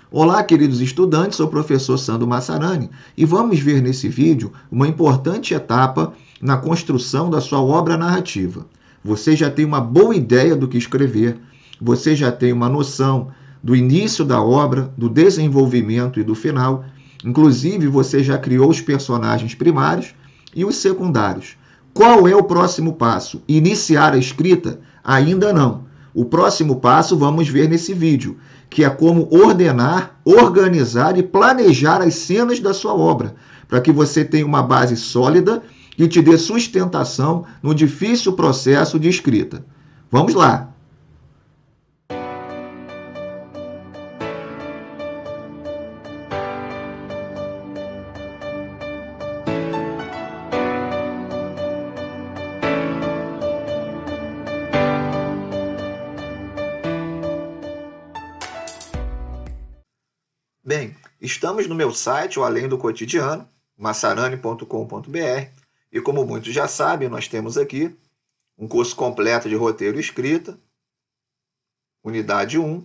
Olá, queridos estudantes, sou o professor Sandro Massarani e vamos ver nesse vídeo uma importante etapa na construção da sua obra narrativa. Você já tem uma boa ideia do que escrever, você já tem uma noção do início da obra, do desenvolvimento e do final. Inclusive, você já criou os personagens primários e os secundários. Qual é o próximo passo? Iniciar a escrita? Ainda não. O próximo passo vamos ver nesse vídeo, que é como ordenar, organizar e planejar as cenas da sua obra, para que você tenha uma base sólida que te dê sustentação no difícil processo de escrita. Vamos lá! Bem, estamos no meu site, o Além do Cotidiano, massarani.com.br, e como muitos já sabem, nós temos aqui um curso completo de roteiro e escrita, unidade 1,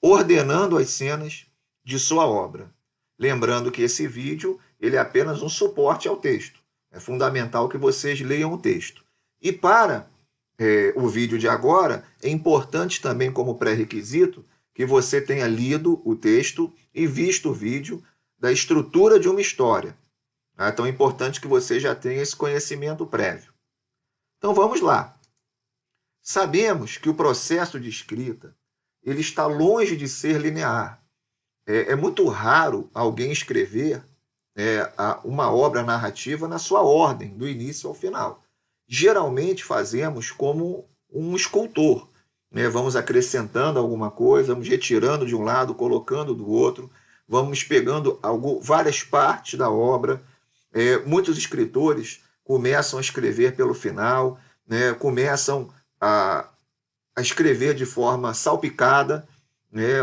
ordenando as cenas de sua obra. Lembrando que esse vídeo ele é apenas um suporte ao texto. É fundamental que vocês leiam o texto. E para o vídeo de agora, é importante também como pré-requisito que você tenha lido o texto e visto o vídeo da estrutura de uma história. É tão importante que você já tenha esse conhecimento prévio. Então vamos lá. Sabemos que o processo de escrita ele está longe de ser linear. É muito raro alguém escrever uma obra narrativa na sua ordem, do início ao final. Geralmente fazemos como um escultor. Vamos acrescentando alguma coisa, vamos retirando de um lado, colocando do outro, vamos pegando várias partes da obra. Muitos escritores começam a escrever pelo final, começam a escrever de forma salpicada,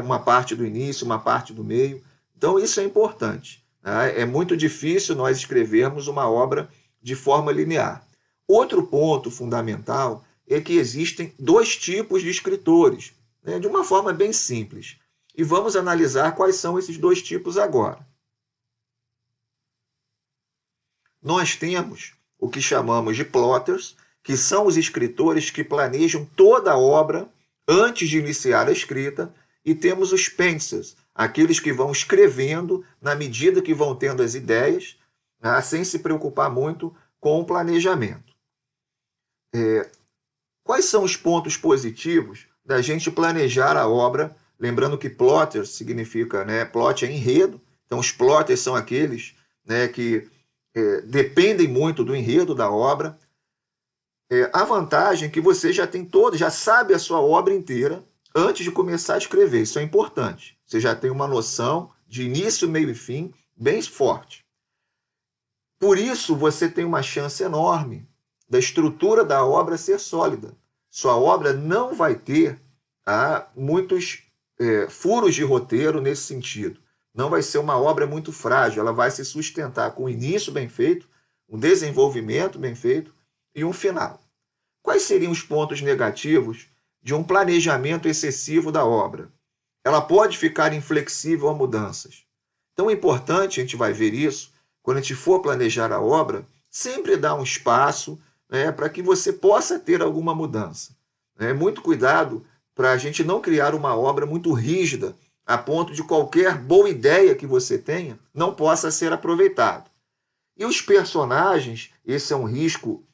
uma parte do início, uma parte do meio. Então, isso é importante. É muito difícil nós escrevermos uma obra de forma linear. Outro ponto fundamental é que existem dois tipos de escritores, de uma forma bem simples. E vamos analisar quais são esses dois tipos agora. Nós temos o que chamamos de plotters, que são os escritores que planejam toda a obra antes de iniciar a escrita, e temos os pencils, aqueles que vão escrevendo na medida que vão tendo as ideias, sem se preocupar muito com o planejamento. Quais são os pontos positivos da gente planejar a obra? Lembrando que plotter significa, plot é enredo, então os plotters são aqueles que dependem muito do enredo da obra. A vantagem é que você já sabe a sua obra inteira antes de começar a escrever. Isso é importante. Você já tem uma noção de início, meio e fim bem forte. Por isso, você tem uma chance enorme da estrutura da obra ser sólida. Sua obra não vai ter muitos furos de roteiro nesse sentido. Não vai ser uma obra muito frágil, ela vai se sustentar com um início bem feito, um desenvolvimento bem feito e um final. Quais seriam os pontos negativos de um planejamento excessivo da obra? Ela pode ficar inflexível a mudanças. Então é importante, a gente vai ver isso, quando a gente for planejar a obra, sempre dar um espaço para que você possa ter alguma mudança. Muito cuidado para a gente não criar uma obra muito rígida, a ponto de qualquer boa ideia que você tenha não possa ser aproveitado. E os personagens, esse é um risco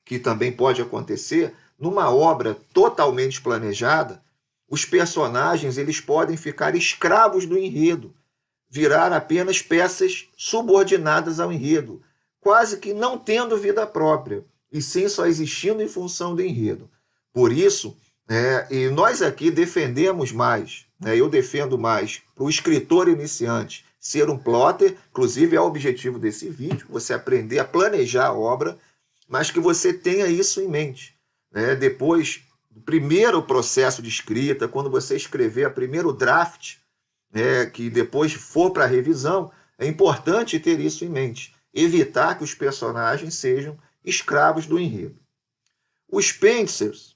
que também pode acontecer, numa obra totalmente planejada, os personagens eles podem ficar escravos do enredo, virar apenas peças subordinadas ao enredo, quase que não tendo vida própria, e sim só existindo em função do enredo. Por isso, e nós aqui defendemos mais, eu defendo mais para o escritor iniciante ser um plotter, inclusive é o objetivo desse vídeo, você aprender a planejar a obra, mas que você tenha isso em mente. Depois do primeiro processo de escrita, quando você escrever o primeiro draft, que depois for para a revisão, é importante ter isso em mente. Evitar que os personagens sejam escravos do enredo. Os pencils,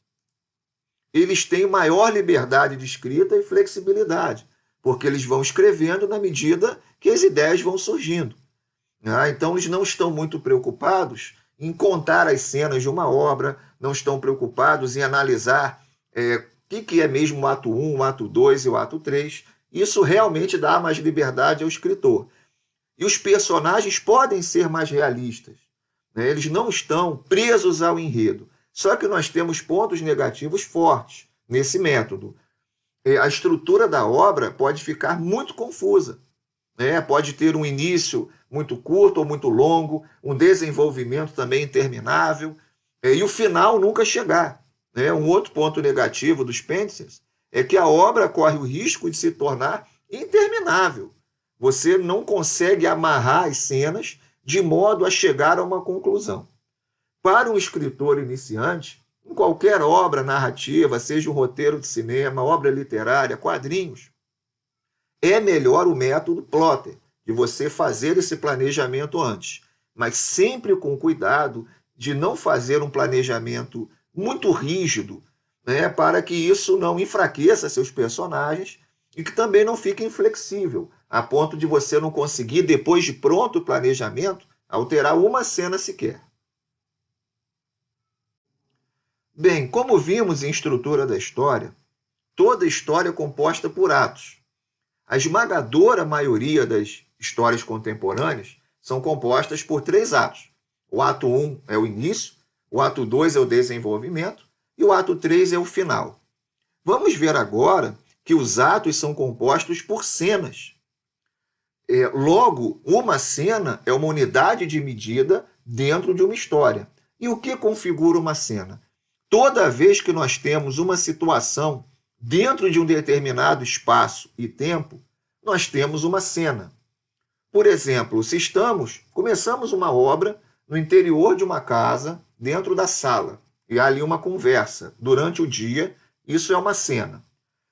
eles têm maior liberdade de escrita e flexibilidade, porque eles vão escrevendo na medida que as ideias vão surgindo. Então, eles não estão muito preocupados em contar as cenas de uma obra, não estão preocupados em analisar o que é mesmo o ato 1, o ato 2 e o ato 3. Isso realmente dá mais liberdade ao escritor. E os personagens podem ser mais realistas, né? Eles não estão presos ao enredo. Só que nós temos pontos negativos fortes nesse método. A estrutura da obra pode ficar muito confusa, né? Pode ter um início muito curto ou muito longo, um desenvolvimento também interminável, e o final nunca chegar, né? Um outro ponto negativo dos Spencers é que a obra corre o risco de se tornar interminável. Você não consegue amarrar as cenas de modo a chegar a uma conclusão. Para um escritor iniciante, em qualquer obra narrativa, seja um roteiro de cinema, obra literária, quadrinhos, é melhor o método plotter, de você fazer esse planejamento antes, mas sempre com cuidado de não fazer um planejamento muito rígido, né, para que isso não enfraqueça seus personagens e que também não fique inflexível, a ponto de você não conseguir, depois de pronto o planejamento, alterar uma cena sequer. Bem, como vimos em Estrutura da História, toda história é composta por atos. A esmagadora maioria das histórias contemporâneas são compostas por 3 atos. O ato 1 é o início, o ato 2 é o desenvolvimento e o ato 3 é o final. Vamos ver agora que os atos são compostos por cenas. Logo, uma cena é uma unidade de medida dentro de uma história. E o que configura uma cena? Toda vez que nós temos uma situação dentro de um determinado espaço e tempo, nós temos uma cena. Por exemplo, se começamos uma obra no interior de uma casa, dentro da sala, e há ali uma conversa durante o dia, isso é uma cena.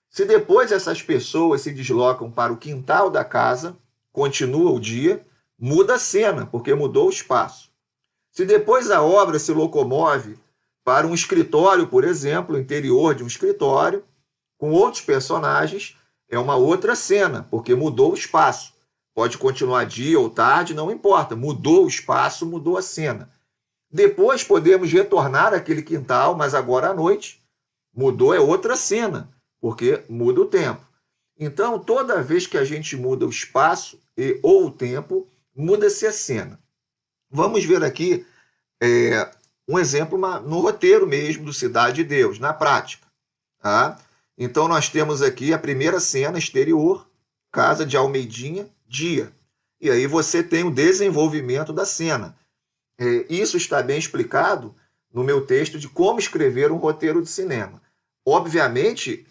Se depois essas pessoas se deslocam para o quintal da casa, continua o dia, muda a cena, porque mudou o espaço. Se depois a obra se locomove para um escritório, por exemplo, o interior de um escritório, com outros personagens, é uma outra cena, porque mudou o espaço. Pode continuar dia ou tarde, não importa. Mudou o espaço, mudou a cena. Depois podemos retornar àquele quintal, mas agora à noite. Mudou é outra cena, porque muda o tempo. Então, toda vez que a gente muda o espaço ou o tempo, muda-se a cena. Vamos ver aqui um exemplo no roteiro mesmo do Cidade de Deus, na prática. Tá? Então, nós temos aqui a primeira cena exterior, casa de Almeidinha, dia. E aí você tem o desenvolvimento da cena. Isso está bem explicado no meu texto de como escrever um roteiro de cinema. Obviamente,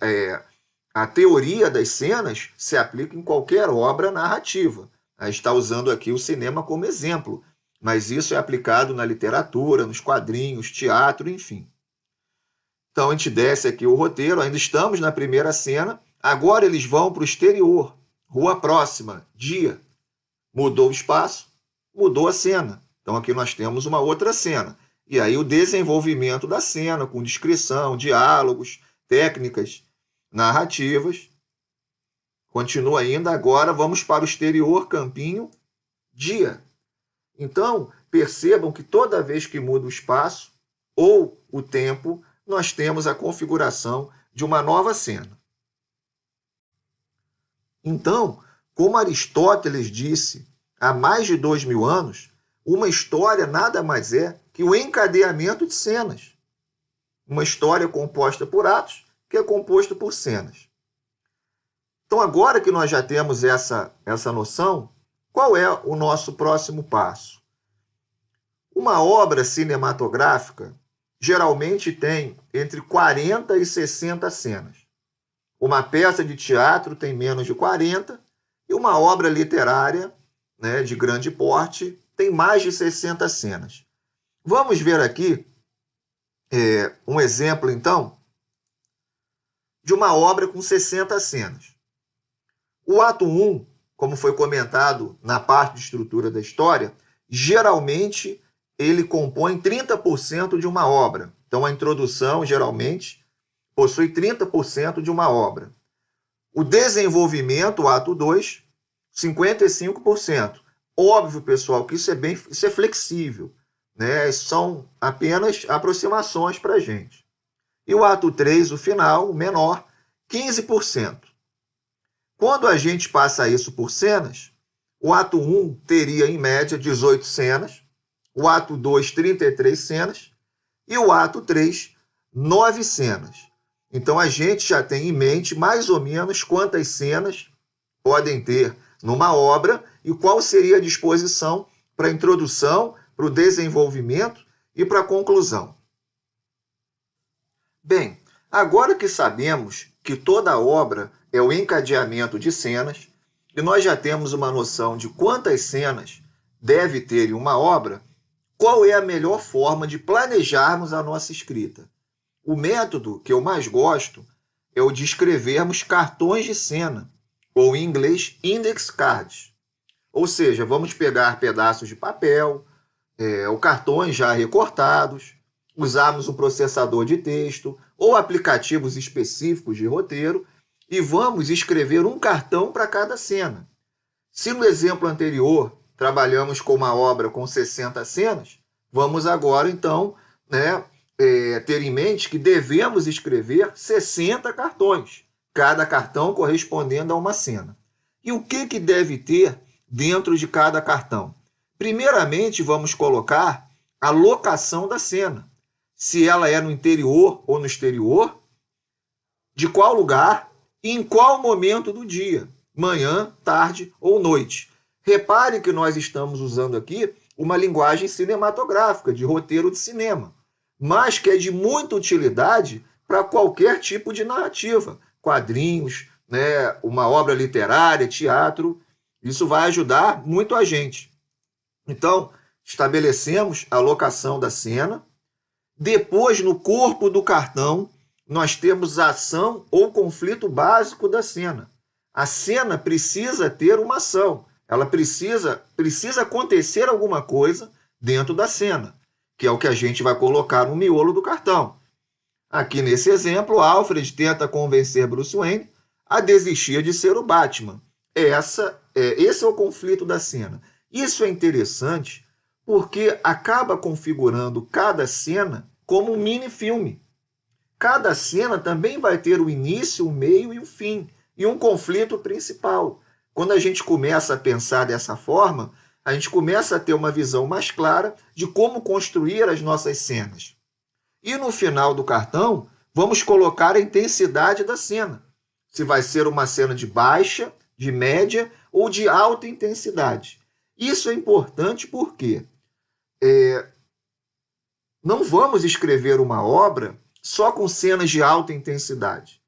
a teoria das cenas se aplica em qualquer obra narrativa. A gente está usando aqui o cinema como exemplo, mas isso é aplicado na literatura, nos quadrinhos, teatro, enfim. Então, a gente desce aqui o roteiro, ainda estamos na primeira cena, agora eles vão para o exterior, rua próxima, dia. Mudou o espaço, mudou a cena. Então, aqui nós temos uma outra cena. E aí o desenvolvimento da cena, com descrição, diálogos, técnicas narrativas. Continua ainda, agora vamos para o exterior, campinho, dia. Então, percebam que toda vez que muda o espaço ou o tempo, nós temos a configuração de uma nova cena. Então, como Aristóteles disse há mais de 2000 anos, uma história nada mais é que o encadeamento de cenas. Uma história composta por atos que é composto por cenas. Então, agora que nós já temos essa noção, qual é o nosso próximo passo? Uma obra cinematográfica geralmente tem entre 40 e 60 cenas. Uma peça de teatro tem menos de 40 e uma obra literária, né, de grande porte tem mais de 60 cenas. Vamos ver aqui um exemplo, então, de uma obra com 60 cenas. O ato 1, como foi comentado na parte de estrutura da história, geralmente ele compõe 30% de uma obra. Então, a introdução, geralmente, possui 30% de uma obra. O desenvolvimento, o ato 2, 55%. Óbvio, pessoal, que isso é flexível, né? São apenas aproximações para a gente. E o ato 3, o final, o menor, 15%. Quando a gente passa isso por cenas, o ato 1 teria, em média, 18 cenas, o ato 2, 33 cenas, e o ato 3, 9 cenas. Então, a gente já tem em mente mais ou menos quantas cenas podem ter numa obra e qual seria a disposição para a introdução, para o desenvolvimento e para a conclusão. Bem, agora que sabemos que toda obra é o encadeamento de cenas, e nós já temos uma noção de quantas cenas deve ter em uma obra, qual é a melhor forma de planejarmos a nossa escrita? O método que eu mais gosto é o de escrevermos cartões de cena, ou em inglês, index cards. Ou seja, vamos pegar pedaços de papel, ou cartões já recortados, usarmos um processador de texto ou aplicativos específicos de roteiro e vamos escrever um cartão para cada cena. Se no exemplo anterior trabalhamos com uma obra com 60 cenas, vamos agora, então, ter em mente que devemos escrever 60 cartões, cada cartão correspondendo a uma cena. E o que deve ter dentro de cada cartão? Primeiramente, vamos colocar a locação da cena. Se ela é no interior ou no exterior, de qual lugar e em qual momento do dia, manhã, tarde ou noite. Repare que nós estamos usando aqui uma linguagem cinematográfica, de roteiro de cinema, mas que é de muita utilidade para qualquer tipo de narrativa, quadrinhos, uma obra literária, teatro. Isso vai ajudar muito a gente. Então, estabelecemos a locação da cena. Depois, no corpo do cartão, nós temos a ação ou conflito básico da cena. A cena precisa ter uma ação. Ela precisa acontecer alguma coisa dentro da cena, que é o que a gente vai colocar no miolo do cartão. Aqui nesse exemplo, Alfred tenta convencer Bruce Wayne a desistir de ser o Batman. Esse é o conflito da cena. Isso é interessante porque acaba configurando cada cena como um mini-filme. Cada cena também vai ter o início, o meio e o fim, e um conflito principal. Quando a gente começa a pensar dessa forma, a gente começa a ter uma visão mais clara de como construir as nossas cenas. E no final do cartão, vamos colocar a intensidade da cena. Se vai ser uma cena de baixa, de média ou de alta intensidade. Isso é importante porque não vamos escrever uma obra só com cenas de alta intensidade.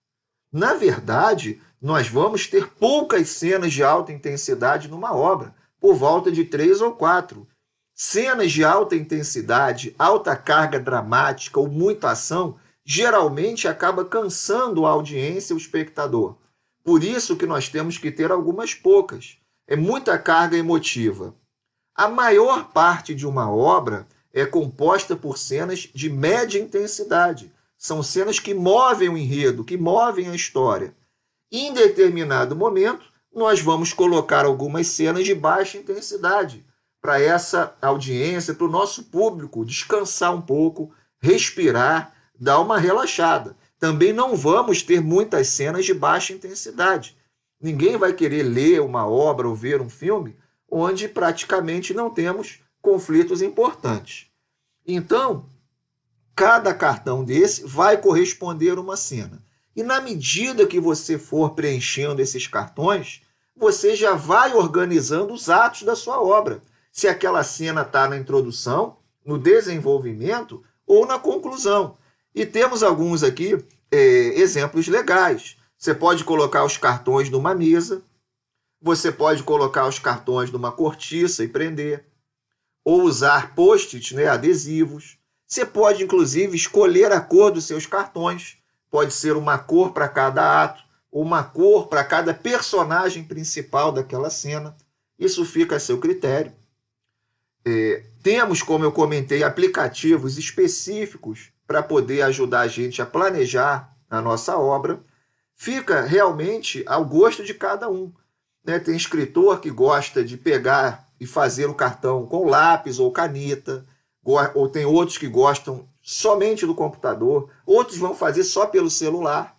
Na verdade, nós vamos ter poucas cenas de alta intensidade numa obra, por volta de 3 ou 4. Cenas de alta intensidade, alta carga dramática ou muita ação, geralmente acaba cansando a audiência, o espectador. Por isso que nós temos que ter algumas poucas. É muita carga emotiva. A maior parte de uma obra é composta por cenas de média intensidade. São cenas que movem o enredo, que movem a história. Em determinado momento, nós vamos colocar algumas cenas de baixa intensidade para essa audiência, para o nosso público descansar um pouco, respirar, dar uma relaxada. Também não vamos ter muitas cenas de baixa intensidade. Ninguém vai querer ler uma obra ou ver um filme onde praticamente não temos conflitos importantes. Então, cada cartão desse vai corresponder a uma cena. E na medida que você for preenchendo esses cartões, você já vai organizando os atos da sua obra. Se aquela cena está na introdução, no desenvolvimento ou na conclusão. E temos alguns aqui exemplos legais. Você pode colocar os cartões numa mesa, você pode colocar os cartões numa cortiça e prender, ou usar post-its, adesivos. Você pode, inclusive, escolher a cor dos seus cartões. Pode ser uma cor para cada ato, ou uma cor para cada personagem principal daquela cena. Isso fica a seu critério. Temos, como eu comentei, aplicativos específicos para poder ajudar a gente a planejar a nossa obra. fica realmente ao gosto de cada um. Né? Tem escritor que gosta de pegar e fazer o cartão com lápis ou caneta, ou tem outros que gostam somente do computador, outros vão fazer só pelo celular.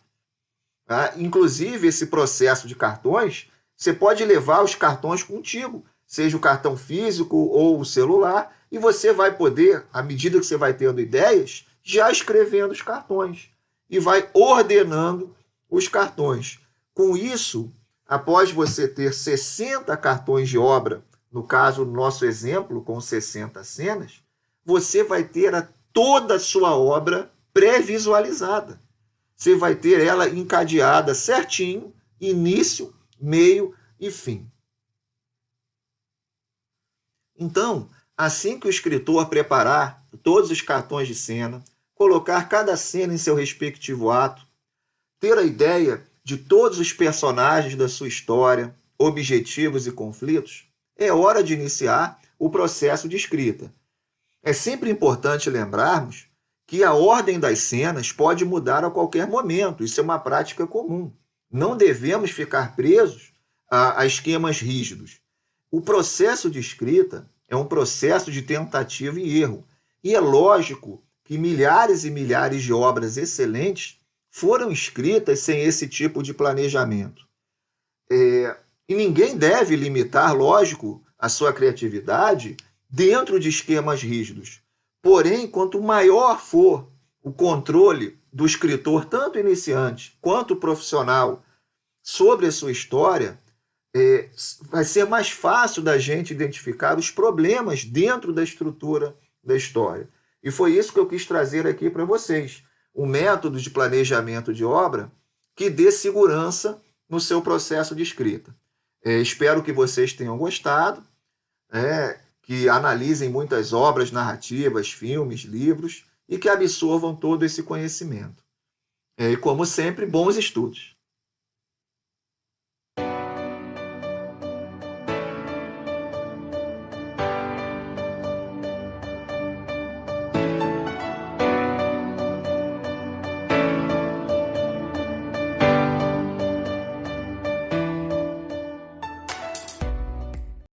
Tá? Inclusive, esse processo de cartões, você pode levar os cartões contigo, seja o cartão físico ou o celular, e você vai poder, à medida que você vai tendo ideias, já escrevendo os cartões e vai ordenando os cartões. Com isso, após você ter 60 cartões de obra, no caso do nosso exemplo, com 60 cenas, você vai ter toda a sua obra pré-visualizada. Você vai ter ela encadeada certinho, início, meio e fim. Então, assim que o escritor preparar todos os cartões de cena, colocar cada cena em seu respectivo ato, ter a ideia de todos os personagens da sua história, objetivos e conflitos, é hora de iniciar o processo de escrita. É sempre importante lembrarmos que a ordem das cenas pode mudar a qualquer momento, isso é uma prática comum. Não devemos ficar presos a esquemas rígidos. O processo de escrita é um processo de tentativa e erro, e é lógico que milhares e milhares de obras excelentes foram escritas sem esse tipo de planejamento. E ninguém deve limitar, lógico, a sua criatividade dentro de esquemas rígidos. Porém, quanto maior for o controle do escritor, tanto iniciante quanto profissional, sobre a sua história, vai ser mais fácil da gente identificar os problemas dentro da estrutura da história. E foi isso que eu quis trazer aqui para vocês. Um método de planejamento de obra que dê segurança no seu processo de escrita. Espero que vocês tenham gostado, que analisem muitas obras narrativas, filmes, livros e que absorvam todo esse conhecimento. E, como sempre, bons estudos.